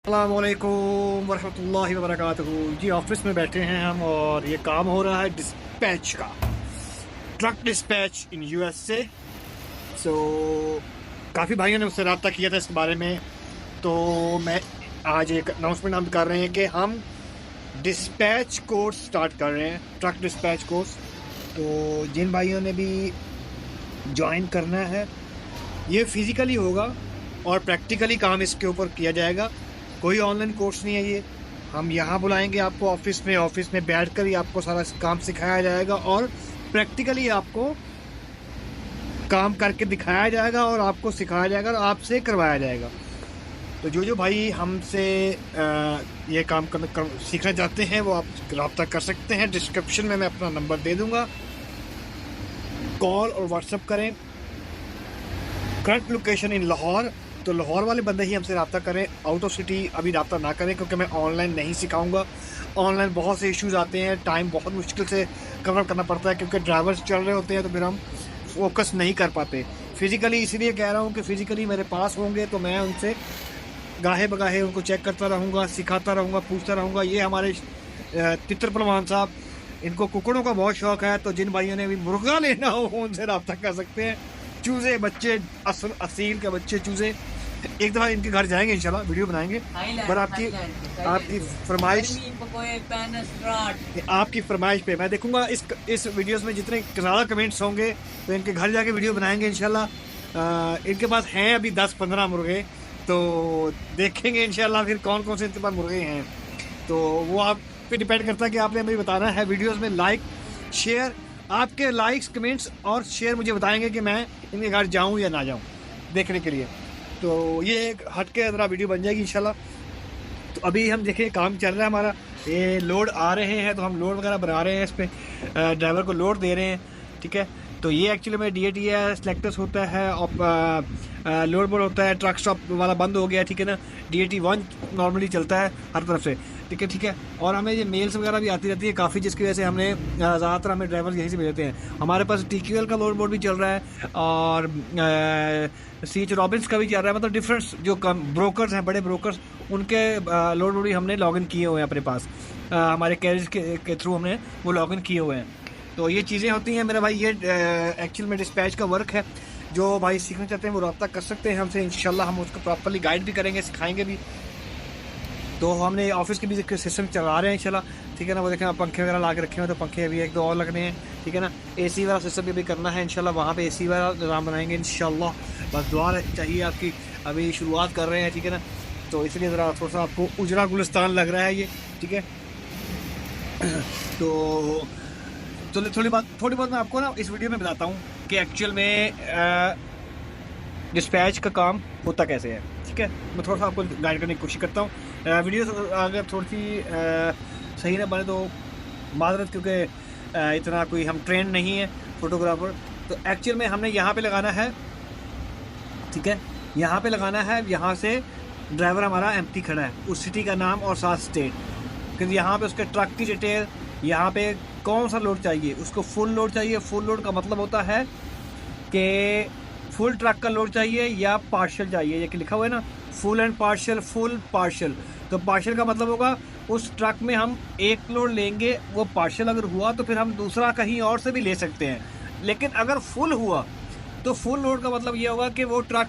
अस्सलामुअलैकुम वरहमतुल्लाहि वबरकातुहू। जी ऑफिस में बैठे हैं हम और ये काम हो रहा है डिस्पैच का, ट्रक डिस्पैच इन यूएसए। सो काफ़ी भाइयों ने मुझसे रब्ता किया था इस बारे में, तो मैं आज एक अनाउंसमेंट हम कर रहे हैं कि हम डिस्पैच कोर्स स्टार्ट कर रहे हैं, ट्रक डिस्पैच कोर्स। तो जिन भाइयों ने भी ज्वाइन करना है, ये फिज़िकली होगा और प्रैक्टिकली काम इसके ऊपर किया जाएगा। कोई ऑनलाइन कोर्स नहीं है ये। हम यहाँ बुलाएंगे आपको ऑफिस में बैठकर ही आपको सारा काम सिखाया जाएगा और प्रैक्टिकली आपको काम करके दिखाया जाएगा और आपको सिखाया जाएगा और आपसे करवाया जाएगा। तो जो भाई हमसे ये काम सीखना चाहते हैं वो आप रब्ता कर सकते हैं। डिस्क्रिप्शन में मैं अपना नंबर दे दूँगा, कॉल और व्हाट्सअप करें। करंट लोकेशन इन लाहौर, तो लाहौर वाले बंदे ही हमसे रब्ता करें। आउट ऑफ सिटी अभी रब्ता ना करें, क्योंकि मैं ऑनलाइन नहीं सिखाऊंगा। ऑनलाइन बहुत से इश्यूज़ आते हैं, टाइम बहुत मुश्किल से कवर करना पड़ता है क्योंकि ड्राइवर्स चल रहे होते हैं, तो फिर हम फोकस नहीं कर पाते। फिज़िकली इसलिए कह रहा हूँ कि फ़िज़िकली मेरे पास होंगे तो मैं उनसे गाहे बगाहे उनको चेक करता रहूँगा, सिखाता रहूँगा, पूछता रहूँगा। ये हमारे तितर पहलवान साहब, इनको कुकड़ों का बहुत शौक़ है, तो जिन भाइयों ने भी मुर्गा लेना हो उनसे रब्ता कर सकते हैं। चूज़े बच्चे, असील के बच्चे चूज़े, एक दफ़ा इनके घर जाएंगे इंशाल्लाह, वीडियो बनाएंगे। पर आपकी फरमाइश पे मैं देखूंगा इस वीडियोस में जितने ज़्यादा कमेंट्स होंगे तो इनके घर जाके वीडियो बनाएंगे इंशाल्लाह। इनके पास हैं अभी 10-15 मुर्गे, तो देखेंगे इंशाल्लाह फिर कौन कौन से इनके पास मुर्गे हैं। तो वो आप पे डिपेंड करता है कि आपने हमें बताना है। वीडियोज़ में लाइक शेयर, आपके लाइक्स कमेंट्स और शेयर मुझे बताएंगे कि मैं इनके घर जाऊँ या ना जाऊँ देखने के लिए। तो ये एक हट के ज़रा वीडियो बन जाएगी इंशाल्लाह। तो अभी हम देखें काम चल रहा है हमारा, ये लोड आ रहे हैं तो हम लोड वगैरह बना रहे हैं, इस पर ड्राइवर को लोड दे रहे हैं, ठीक है। तो ये एक्चुअली में DAT है, सेलेक्टर्स होता है और लोड बोर्ड होता है। ट्रक स्टॉप वाला बंद हो गया, ठीक है ना। DAT 1 नॉर्मली चलता है हर तरफ से, ठीक है। और हमें ये मेल्स वगैरह भी आती रहती है काफ़ी, जिसकी वजह से हमने ज़्यादातर हमें ड्राइवर यहीं से मिलते हैं। हमारे पास TQL का लोड बोर्ड भी चल रहा है और CH रॉबिन्स का भी चल रहा है। मतलब डिफरेंट जो ब्रोकर्स हैं, बड़े ब्रोकर्स, उनके लोड बोर्ड भी हमने लॉगिन किए हुए हैं अपने पास। हमारे कैरिज के थ्रू हमने वो लॉगिन किए हुए हैं। तो ये चीज़ें होती हैं मेरे भाई। ये एक्चुअल में डिस्पैच का वर्क है। जो भाई सीखना चाहते हैं वो रब्ता कर सकते हैं हमसे इंशाल्लाह। हम उसको प्रॉपर्ली गाइड भी करेंगे, सिखाएंगे भी। तो हमने ऑफिस के भी सिस्टम चला रहे हैं इंशाल्लाह, ठीक है ना। वो देखें पंखे वगैरह ला के रखे हुए, तो पंखे अभी 1-2 और लगने हैं, ठीक है ना। AC वाला सिस्टम भी करना है इंशाल्लाह, वहाँ पे AC वाला निज़ाम बनाएंगे इंशाल्लाह। बस दुआ चाहिए आपकी, अभी शुरुआत कर रहे हैं, ठीक है ना। तो इसलिए ज़रा थोड़ा सा आपको उजरा गुलिस्तान लग रहा है ये, ठीक है। तो थोड़ी बहुत मैं आपको ना इस वीडियो में बताता हूँ कि एक्चुअल में डिस्पैच का काम होता कैसे है, ठीक है। मैं थोड़ा सा आपको गाइड करने की कोशिश करता हूँ। वीडियो अगर थोड़ी सी सही ना बने तो माजरत, क्योंकि इतना कोई हम ट्रेंड नहीं है फोटोग्राफर। तो एक्चुअल में हमने यहाँ पे लगाना है, ठीक है। यहाँ पे लगाना है, यहाँ से ड्राइवर हमारा एम्प्टी खड़ा है, उस सिटी का नाम और 7 स्टेट, क्योंकि यहाँ पे उसके ट्रक की डिटेल, यहाँ पे कौन सा लोड चाहिए, उसको फुल लोड चाहिए। फुल लोड का मतलब होता है कि फुल ट्रक का लोड चाहिए या पार्शियल चाहिए। ये लिखा हुआ है ना, full and partial, full partial. तो पार्शियल का मतलब होगा उस ट्रक में हम एक लोड लेंगे, वो पार्शियल अगर हुआ तो फिर हम दूसरा कहीं और से भी ले सकते हैं। लेकिन अगर फुल हुआ तो फुल लोड का मतलब ये होगा कि वो ट्रक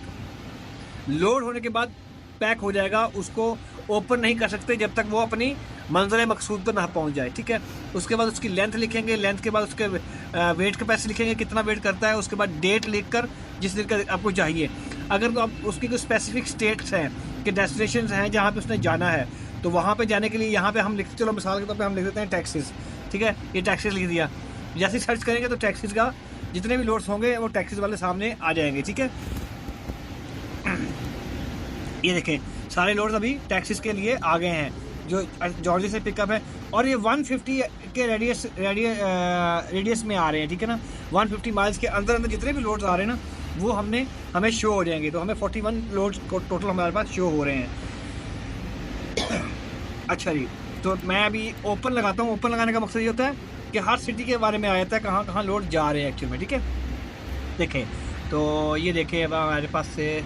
लोड होने के बाद पैक हो जाएगा, उसको ओपन नहीं कर सकते जब तक वो अपनी मंजिल मकसूद पर ना पहुंच जाए, ठीक है। उसके बाद उसकी लेंथ लिखेंगे, लेंथ के बाद उसके वेट कैपेसिटी लिखेंगे, कितना वेट करता है। उसके बाद डेट लिखकर जिस दिन का आपको चाहिए, अगर तो आप उसकी कोई स्पेसिफिक स्टेट्स हैं कि डेस्टिनेशन हैं जहाँ पे उसने जाना है, तो वहाँ पे जाने के लिए यहाँ पे हम लिखते, चलो मिसाल के तौर पर हम लिख देते हैं टैक्सीज, ठीक है। ये टैक्सीज लिख दिया, जैसे सर्च करेंगे तो टैक्सीज का जितने भी लोड्स होंगे वो टैक्सीज वाले सामने आ जाएंगे, ठीक है। ये देखें सारे लोड्स अभी टैक्सीज के लिए आ गए हैं जो जॉर्जिया से पिकअप है, और ये 150 के रेडियस में आ रहे हैं, ठीक है ना। 150 माइल्स के अंदर जितने भी लोड्स आ रहे हैं ना, वो हमें शो हो जाएंगे। तो हमें 41 लोड्स टोटल हमारे पास शो हो रहे हैं। अच्छा जी, तो मैं अभी ओपन लगाता हूँ। ओपन लगाने का मकसद ये होता है कि हर सिटी के बारे में आ जाता है, कहाँ कहाँ लोड जा रहे हैं एक्चुअल में, ठीक है। देखें तो ये देखें अब हमारे पास से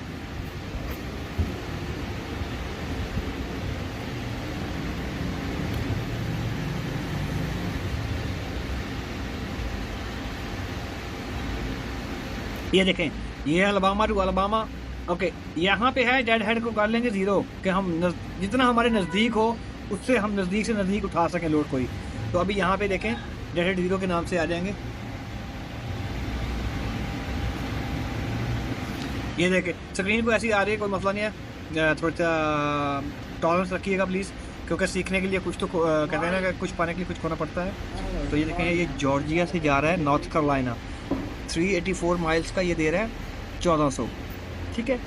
ये देखें, ये अलबामा टू अलबामा। ओके, यहाँ पे है डेड हेड को कर लेंगे 0 कि हम जितना हमारे नज़दीक हो उससे हम नज़दीक से नज़दीक उठा सकें लोड कोई। तो अभी यहाँ पे देखें डेड हेड 0 के नाम से आ जाएंगे। ये देखें स्क्रीन को ऐसी आ रही है, कोई मसला नहीं है, थोड़ा सा टॉलरेंस रखिएगा प्लीज़, क्योंकि सीखने के लिए कुछ तो कहते हैं ना कि कुछ पाने के लिए कुछ खोना पड़ता है। तो ये देखें, ये जॉर्जिया से जा रहा है नॉर्थ कैरोलिना, 384 माइल्स का ये दे रहा है 1400, ठीक है।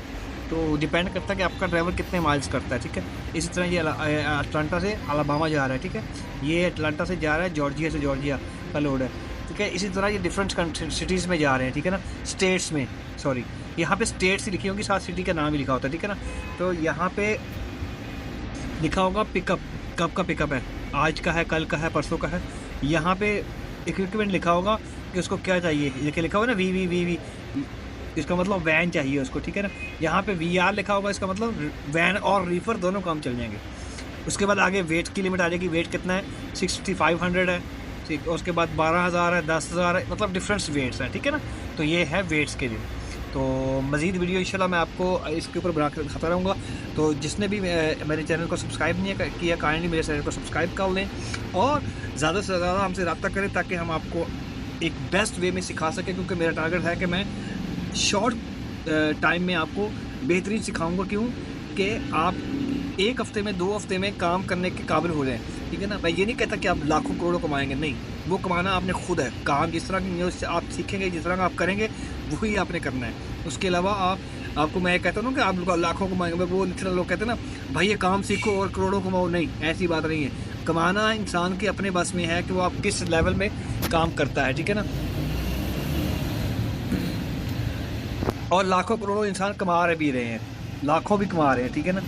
तो डिपेंड करता है कि आपका ड्राइवर कितने माइल्स करता है, ठीक है। इसी तरह ये अटलांटा से अलबामा जा रहा है, ठीक है। ये अटलांटा से जा रहा है जॉर्जिया से, जॉर्जिया का लोड है, ठीक है। इसी तरह ये डिफरेंट सिटीज़ में जा रहे हैं, ठीक है ना, स्टेट्स में, सॉरी यहाँ पे स्टेट्स ही लिखी होगी, साथ सिटी का नाम ही लिखा होता है, ठीक है ना। तो यहाँ पे लिखा होगा पिकअप, कब का पिकअप है, आज का है, कल का है, परसों का है। यहाँ पे इक्विपमेंट लिखा होगा कि उसको क्या चाहिए, ये लिखा होगा ना वी, इसका मतलब वैन चाहिए उसको, ठीक है ना। यहाँ पे VR लिखा होगा, इसका मतलब वैन और रीफर दोनों काम चल जाएंगे। उसके बाद आगे वेट की लिमिट आ जाएगी, वेट कितना है 6500 है, ठीक। उसके बाद 12000 है, 10000 है, मतलब डिफरेंट वेट्स हैं, ठीक है ना। तो ये है वेट्स के लिए। तो मज़ीद वीडियो इंशाल्लाह मैं आपको इसके ऊपर बना कर दिखाता रहूँगा। तो जिसने भी मेरे चैनल को सब्सक्राइब नहीं किया, काइंडली मेरे चैनल को सब्सक्राइब कर लें और ज़्यादा से ज़्यादा हमसे रब्ता करें, ताकि हम आपको एक बेस्ट वे में सिखा सकें, क्योंकि मेरा टारगेट है कि मैं शॉर्ट टाइम में आपको बेहतरीन सिखाऊंगा। क्यों कि आप 1 हफ्ते में 2 हफ्ते में काम करने के काबिल हो जाएं, ठीक है ना। मैं ये नहीं कहता कि आप लाखों करोड़ों कमाएंगे, नहीं, वो कमाना आपने खुद है। काम जिस तरह की आप सीखेंगे, जिस तरह का आप करेंगे, वही आपने करना है। उसके अलावा आपको मैं कहता हूँ ना कि आप लाखों कमाएंगे, वो लिटरल लोग कहते हैं ना भाई ये काम सीखो और करोड़ों कमाओ, नहीं, ऐसी बात नहीं है। कमाना इंसान के अपने बस में है कि वो आप किस लेवल में काम करता है, ठीक है ना। और लाखों करोड़ों इंसान कमा रहे भी रहे हैं, लाखों भी कमा रहे हैं, ठीक है ना।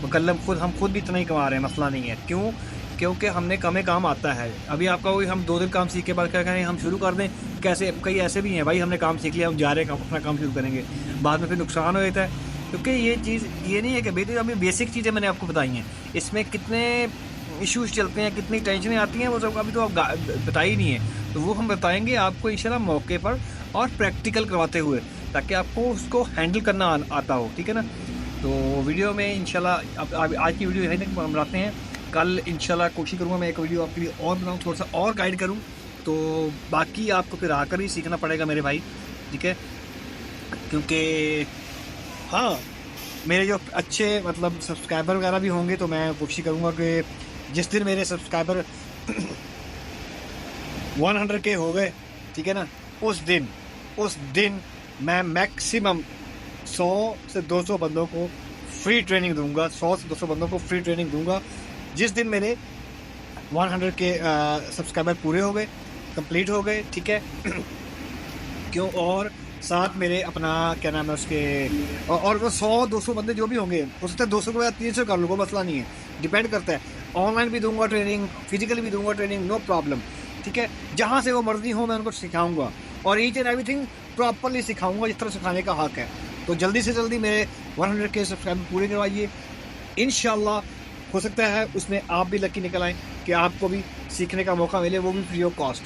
मुकल्लम हम खुद भी इतना ही कमा रहे हैं, मसला नहीं है। क्यों? क्योंकि हमने कम काम आता है। अभी आपका वही हम 2 दिन काम सीख के बाद क्या करें, हम शुरू कर दें, कैसे कई ऐसे भी हैं भाई हमने काम सीख लिया, हम जा रहे हैं अपना काम शुरू करेंगे, बाद में फिर नुकसान हो जाता है। क्योंकि ये चीज़ ये नहीं है कि बेहतर, अभी बेसिक चीज़ें मैंने आपको बताई हैं, इसमें कितने इश्यूज चलते हैं, कितनी टेंशनें आती हैं, वो सब अभी तो आप बताई नहीं है। तो वो हम बताएंगे आपको इंशाल्लाह मौके पर और प्रैक्टिकल करवाते हुए, ताकि आपको उसको हैंडल करना आता हो, ठीक है ना। तो वीडियो में इंशाल्लाह अब आज की वीडियो यहीं तक बनाते हैं। कल इंशाल्लाह कोशिश करूँगा मैं एक वीडियो आपके लिए और बनाऊँ, थोड़ा सा और गाइड करूँ। तो बाकी आपको फिर आकर ही सीखना पड़ेगा मेरे भाई, ठीक है। क्योंकि हाँ, मेरे जो अच्छे मतलब सब्सक्राइबर वगैरह भी होंगे, तो मैं कोशिश करूँगा कि जिस दिन मेरे सब्सक्राइबर 100K हो गए, ठीक है ना, उस दिन मैं मैक्सिमम 100 से 200 बंदों को फ्री ट्रेनिंग दूंगा, 100 से 200 बंदों को फ्री ट्रेनिंग दूंगा। जिस दिन मेरे 100K सब्सक्राइबर पूरे हो गए, कंप्लीट हो गए, ठीक है। क्यों? और साथ मेरे अपना क्या नाम है उसके, और वो 100-200 बंदे जो भी होंगे, हो सकता है 200 के बाद 300 कर लूँगा, मसला नहीं है, डिपेंड करता है। ऑनलाइन भी दूंगा ट्रेनिंग, फिजिकली भी दूंगा ट्रेनिंग, नो प्रॉब्लम, ठीक है। जहाँ से वो मर्जी हो मैं उनको सिखाऊंगा, और ईच एंड एवरीथिंग प्रॉपरली सिखाऊंगा, जिस तरह सिखाने का हक है। तो जल्दी से जल्दी मेरे 100K सब्सक्राइबर पूरे करवाइए, इंशाल्लाह। हो सकता है उसमें आप भी लकी निकल आएँ कि आपको भी सीखने का मौका मिले, वो भी फ्री ऑफ कॉस्ट।